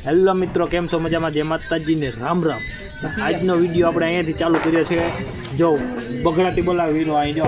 Hello મિત્રો, કેમ છો? મજામાં? જય માતાજીને રામ રામ. આજનો વિડીયો આપણે અહીંયાથી ચાલુ કર્યો છે. જો બગડાટી બોલાવીનો અહીં જો,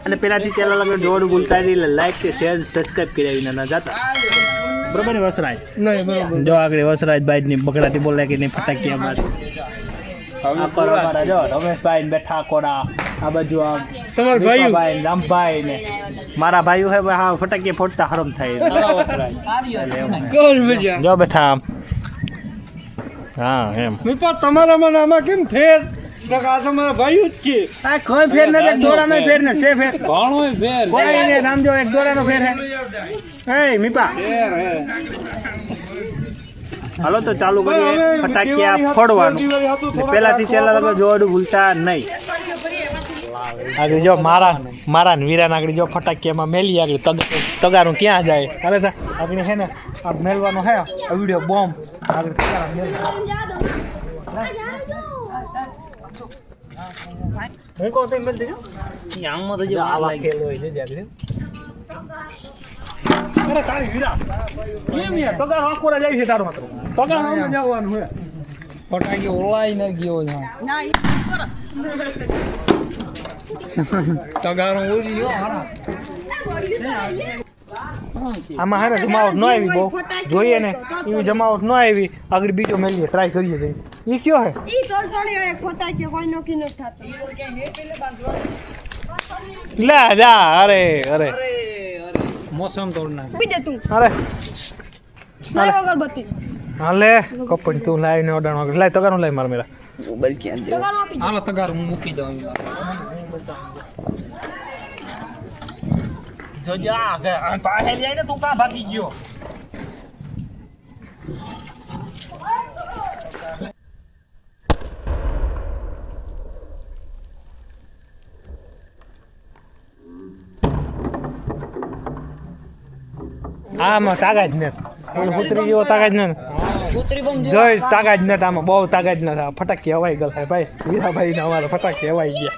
અને પહેલાંથી ચેનલ આપણે જોવાનું ભૂલતા નહીં, એટલે લાઈક કે શેર સબસ્ક્રાઈબ કરી આવીને ના જતા બરાબર ને વસરાજ નહીં જો આગળ વસરાજ ભાઈની બગડાટી બોલાય કે નહીં ફટાકિયા મારી અમારા જો રમેશભાઈ બેઠા કોડા આ બાજુ આમ તમારા ભાઈ રામભાઈ ને મારા ભાઈઓ હે હા ફટાકિયા ફોડતા હરમ થાય જો બેઠા આમ હા એમ તમારા મને આમાં કેમ ફેર તમારા ભાઈ જ છે આ કોઈ ફેર નથી, એક દોરાનો ફેર ને છે ફેર ઘણો ફેર કોઈ ને નામ જો એક દોરાનો ફેર હે એ મીપા હાલો તો ચાલુ કરીએ ફટાકિયા ફોડવાનું. પહેલાથી ચેનલ આગળ જોવાનું ભૂલતા નહીં. આગળ જો મારા ને વીરાને આગળ જો ફટાકિયામાં મેલી આગળ તગારું ક્યાં જાય અરે આગળ છે ને આ મેલવાનો હે આ વિડીયો બોમ્બ આગળ હું કહું તો મેલ દેજો આમાં તો જો આ વાકેલો હોય છે આગળ. અરે તારી વીરા કેમ યાર તગાર આકોરા જાય છે તારો માત્ર તગાર આમ જવાનું હે ફટાકી ઓલાઈ ન ગયો છે ના તગારો ઓલી ગયો હારા આમાં હે ને જમાવટ ન આવી બહુ જોઈએ ને એવી જમાવટ ન આવી આગળ બીજો મેલીએ ટ્રાય કરીએ જઈએ. એ કયો હે ઈ તોડતોડી હોય ફટાકિયો કોઈ નોકી ન થાતો લે જા અરે અરે મોસમ તોડ નાખ પી દે તું અરે લાવ અગરબત્તી હાલે કપડ તું લાવી ને ઓડાણો લાય તગારું લાય માર મેરા તો ગાનો આપી હાલો તગાર હું મૂકી દઉં જો જા આ પાહે લઈ ને તું કા ભાગી ગયો આમાં તાકાત ને પુત્રી જેવો તાકાત ને જોઈ તાકાત ને આમાં બહુ તાકાત ને ફટાકી હવાઈ ગયો ભાઈ વીરાભાઈ ને અમારા ફટાકી હવાઈ ગયા.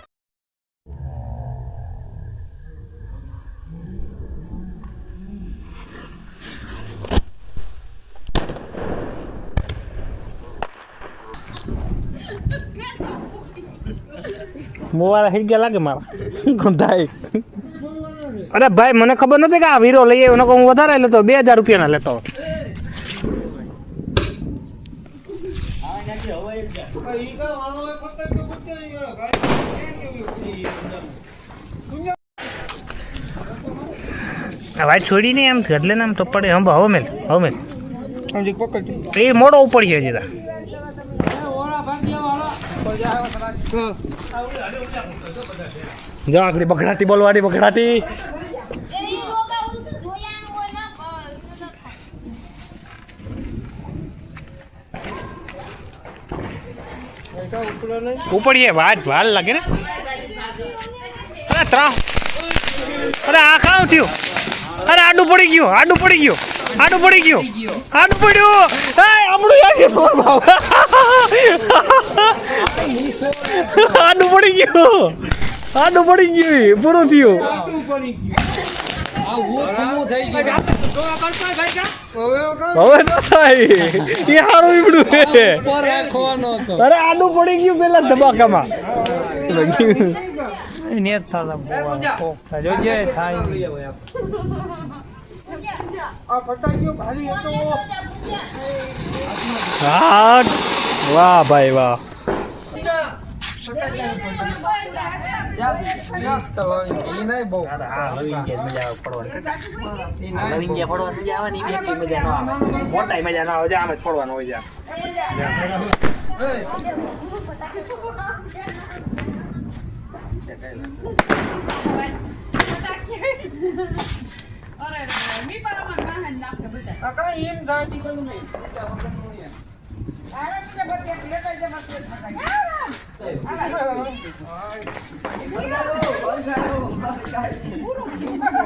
મોવાળા થઈ ગયા લાગે મારા ગંધાઈ. અરે ભાઈ મને ખબર નથી કે આ વીરો લઈ આવ્યો હું વધારે લેતો 2000 રૂપિયાના લેતો. ભાઈ છોડી નહીં એમ એટલે ને આમ તો પડે હમ હવે મેલ એ મોડો ઉપર છે હજી જો આગળ બગડાટી બોલવાની બગડાટી ઉપડીએ વાલ લાગે ને. અરે અરે આ કામ થયું? અરે આડું પડી ગયું આડું પડ્યું આપણું આડું પડી ગયું પૂરું થયું. હવે ન થાય એ સારું ઈવડું અરે આડું પડી ગયું પેલા ધબાકામાં વાહ ભાઈ વાહ. મોટા મજા ના આવે આમ જ પડવાનું હોય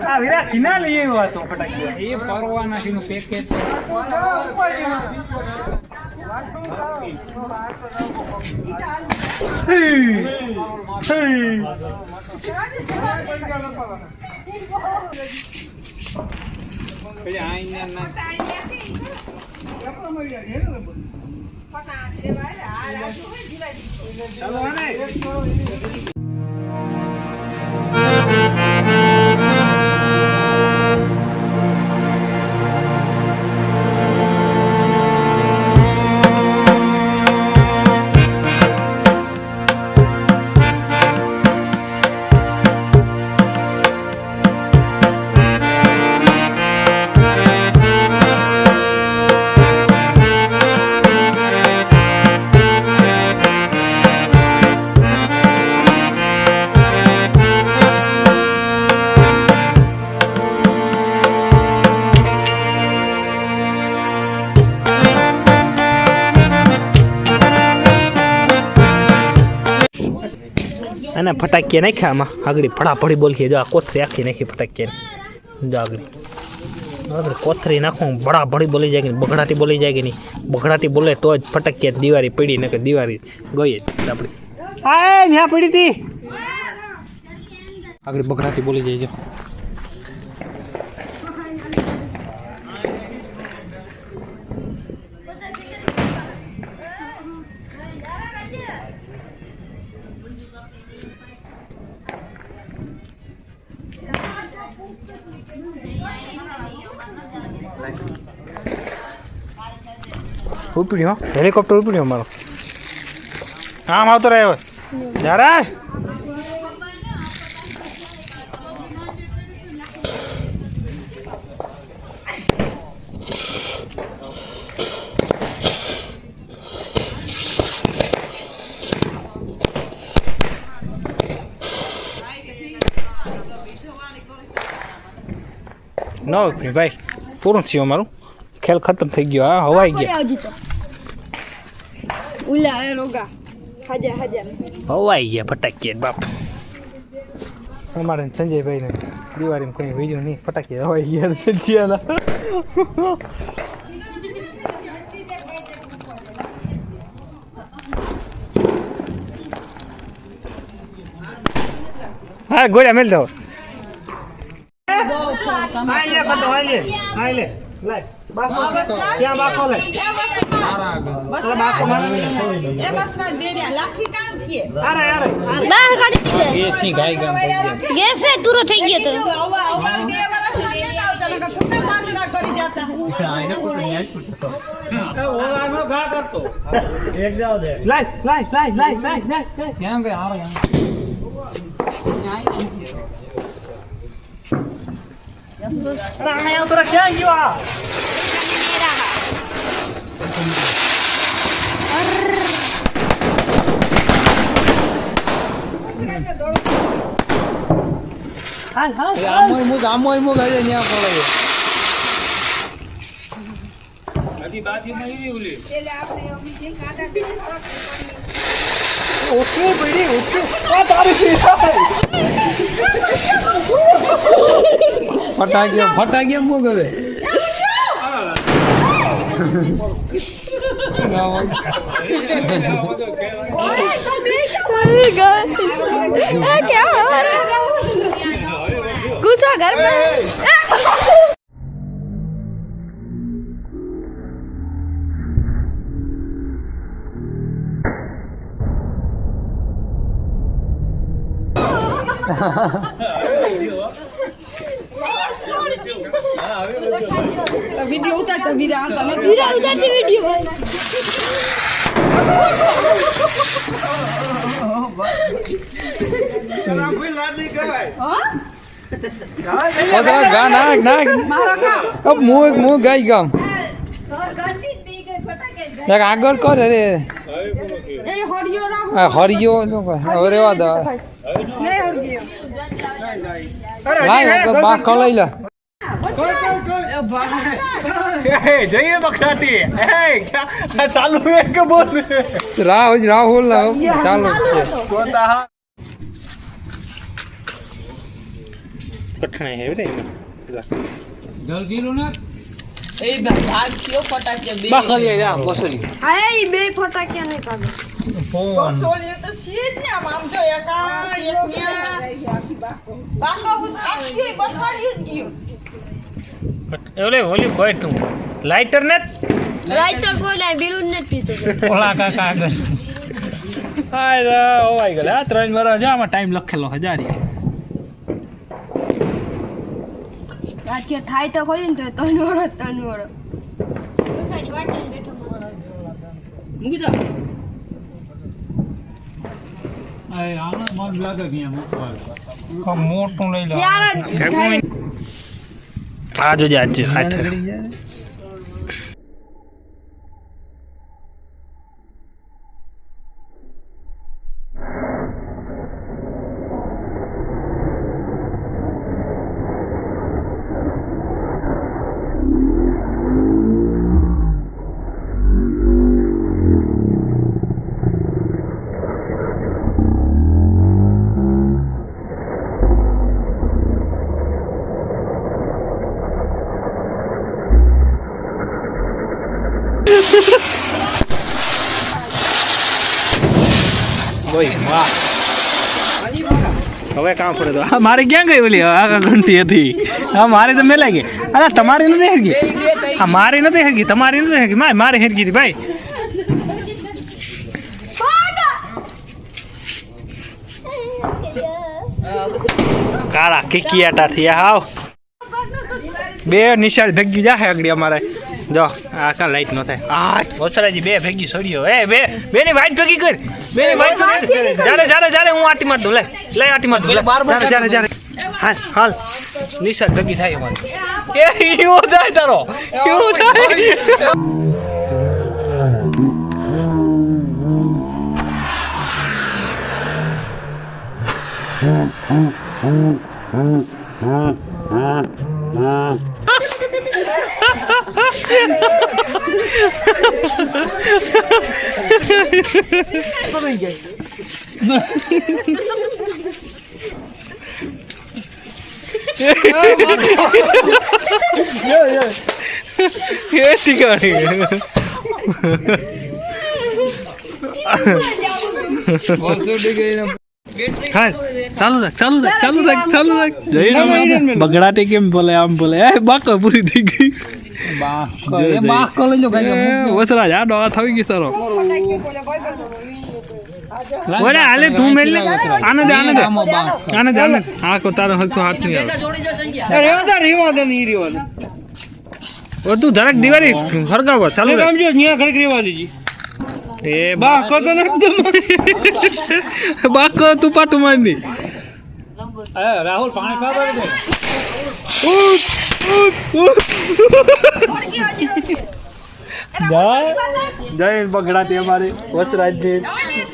આ વિરા કિના લઈ આવ્યો હતો ફટાકડા એ પરવાના છે નું પેકેજ ચાલો આને અને ફટાકીએ નાખ્યા આમાં આગળ ફટાફડી બોલખીએ જો આ કોથરી આખી નાખી ફટાકીએ જો આગળ કોથરી નાખું ફટાફડી બોલી જાય કે નહીં બગડાટી બોલી જાય કે નહીં બગડાટી બોલે તો જ ફટાકીએ દિવાળી પડી ને કે દિવાળી ગઈ જ આપણી આ ત્યાં પડી હતી આગળ બગડાટી બોલી જાય જો ઉપડ્યો હેલિકોપ્ટર ઉપડ્યો મારો આમ આવતો રહ્યો જ્યારે ન ઉપડ્યું ભાઈ પૂરું થયું અમારું ખેલ ખતમ થઈ ગયો હા હવાઈ ગયા ઉલા એ રોગા હાજા હવાઈ ગયા ફટાકીએ બાપ અમારે સંજયભાઈને દિવાળીમાં કંઈ બીજું નહીં ફટાકીએ હવાઈ ગયા સંજયના હા ગોળ્યા મેલ દો ક્યાં બાકો લે બાકો મારે ગેસ પૂરો થઈ ગયો તો લાય ક્યાં ગયા ક્યાં ગયો ફટાકીએ મૂક હવે क्या गुस्सा घर में वीडियो उतारता वीरा आता नहीं वीरा उतारती वीडियो આગળ કર અરે હરિયો હવે રેવા દો બાખ લઈ લે જઈએ બખરાટી ચાલુ કે બોલ રાહુલ ચાલુ કઠણાઈ હે રે જલ્દી લો ને એ ભાગ થયો ફટાકિયા બે બાખલી જા બસરી હા એ બે ફટાકિયા નહીં કાઢો બસોલી તો છે જ ને આમ જો એકા એકન્યા બાકો આખી બસાડી જ ગયો ઓલે ઓલી કોઈ તું લાઇટર ને રાઈટર બોલે બિલુન નથી પીતો ઓલા કાકા આગળ હાય ઓવાઈ ગયો આ 3 વર્ષ જો આમાં ટાઈમ લખેલો 1000 કે થાય તો ખોલી ને તો તન વળો મૂકી દો મોટું લઈ લો યાર આ જોજે આજ હાથ હવે કામ પડે તો આ મારે ક્યાં ગઈ ઓલી આ ઘંટી હતી હા મારી તો મેલાઈ ગઈ અરે તમારી નથી હરગી આ મારી નથી હરગી તમારી નથી હરગી મારી હરગી હતી ભાઈ કાળા કિકિયાટા થયા હાવ બે નિશાળ ભેગી જાહે આગળ અમારે જો આ કા લાઈટ ન થાય આ ઓસરાજી બે ભેગી છોડ્યો એ બે બેની વાઈટ ભેગી કર બેની વાઈટ ભેગી જારે હું આટી માર દઉં લે આટી માર દઉં જારે હાલ નિશાળ ભેગી થાય અમારે એ ઈવો જાય તારો ઈવો જાય ચાલુ રાખ બગડાટી કેમ બોલે આમ બોલે બાકો પૂરી થઈ ગઈ વસરાજ આ ડોગા થઈ ગઈ સારો ઓરે હાલે તું મેલ આનંદ હા કો તારો હક હાથ નહીં આવે રેવા દે નહીં રેવા દે ઓ તું જરાક દિવાળી હરગાવ ચાલુ કામ જો ન્યા ઘડીક રેવા દેજી એ બાકો તો એકદમ બાકો તું પાટું મારની રાહુલ પાણી ખાવા દે જય બગડાતી અમારે વચરાજ ને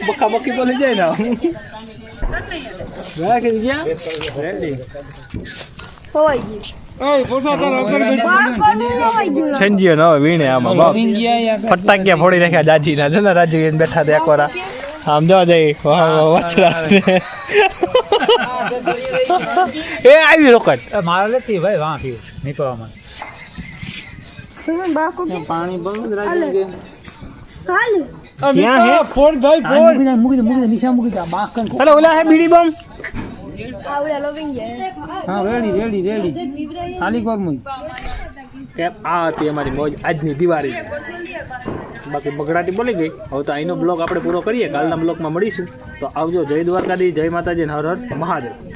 બકા બકી બોલી જાય ને રાખી ગયા રેડી હોઈ ગઈ ઓય પોતા તાર અગરબત્તી છંજીયો ન હોય વીણે આમાં બાપ ફટાકિયા ફોડી નાખ્યા જાજી ના જો ને રાજી એને બેઠા હતા એકવાર આમ જો જઈ વચરા એ આવી રોકટ મારા લેતી ભાઈ વાં પીવું નીકળવામાં બાકો કે પાણી બંધ રાખી હાલ ક્યાં હે ફોડ ભાઈ ફોડ મૂકી દે નિશા મૂકી દે બાક કન અરે ઓલા હે બીડી બમ આવડા લોવિંગ જાય હા રેડી ખાલી કર મુઈ કે આ હતી અમારી મોજ આજની દિવાળી બાકી બગડાટી બોલી ગઈ હવે તો અહીંનો બ્લોગ આપણે પૂરો કરીએ કાલના બ્લોગમાં મળીશું તો આવજો જય દ્વારકાધીશ જય માતાજી હર હર મહાદેવ